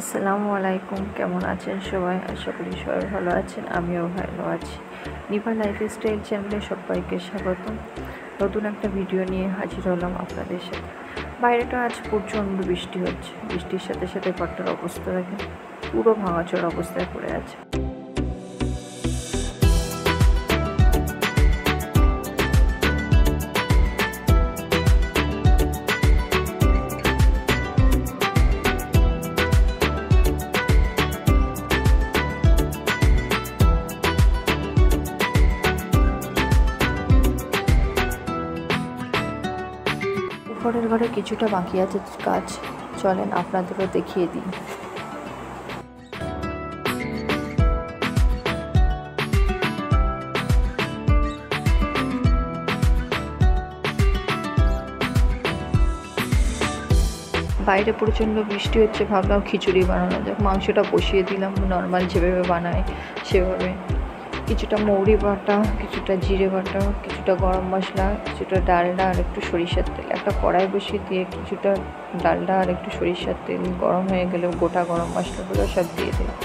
আসসালামু আলাইকুম, কেমন আছেন সবাই? আশা করি সবাই ভালো আছেন, আমিও ভালো আছি। নিভা লাইফস্টাইল চ্যানেলে সবাইকে স্বাগতম। নতুন একটা ভিডিও নিয়ে হাজির হলাম আপনাদের সাথে। বাইরেটা আজ প্রচণ্ড বৃষ্টি হচ্ছে, বৃষ্টির সাথে সাথে ঘরটার অবস্থা দেখেন, পুরো ভাঙাচোরা অবস্থায় পড়ে আছে। উপরের ঘরে কিছুটা বাকি আছে কাজ, চলেন আপনাদেরও দেখিয়ে দিই। বাইরে প্রচণ্ড বৃষ্টি হচ্ছে, ভাবলাম খিচুড়ি বানানো যাক। মাংসটা বসিয়ে দিলাম নর্মাল যেভাবে বানায় সেভাবে। কিছুটা মৌরি বাটা, কিছুটা জিরে বাটা, কিছুটা গরম মশলা, কিছুটা ডালডা আর একটু সরিষার তেল। একটা কড়াই বসিয়ে দিয়ে কিছুটা ডালডা আর একটু সরিষার তেল গরম হয়ে গেলে গোটা গরম মশলাগুলো সব দিয়ে দিলাম।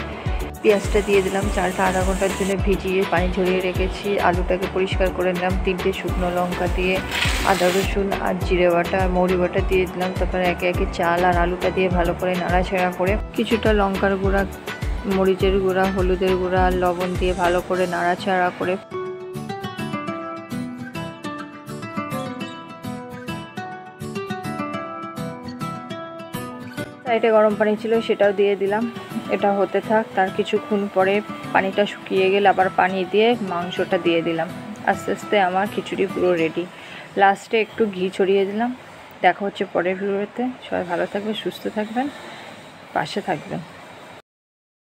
পেঁয়াজটা দিয়ে দিলাম। চালটা আধা ঘন্টার জন্য ভিজিয়ে পানি ঝরিয়ে রেখেছি। আলুটাকে পরিষ্কার করে নিলাম। 3টে শুকনো লঙ্কা দিয়ে আদা রসুন আর জিরে বাটা আর মৌরি বাটা দিয়ে দিলাম। তারপরে একে একে চাল আর আলুটা দিয়ে ভালো করে নাড়াচাড়া করে কিছুটা লঙ্কার গুঁড়া, মরিচের গুঁড়া, হলুদের গুঁড়া আর লবণ দিয়ে ভালো করে নাড়াচাড়া করে সাইডে গরম পানি ছিল সেটাও দিয়ে দিলাম। এটা হতে থাক। তার কিছুক্ষণ পরে পানিটা শুকিয়ে গেলে আবার পানি দিয়ে মাংসটা দিয়ে দিলাম। আস্তে আস্তে আমার খিচুড়ি পুরো রেডি। লাস্টে একটু ঘি ছড়িয়ে দিলাম। দেখা হচ্ছে পরের ভিডিওতে। সবাই ভালো থাকবেন, সুস্থ থাকবেন, পাশে থাকবেন।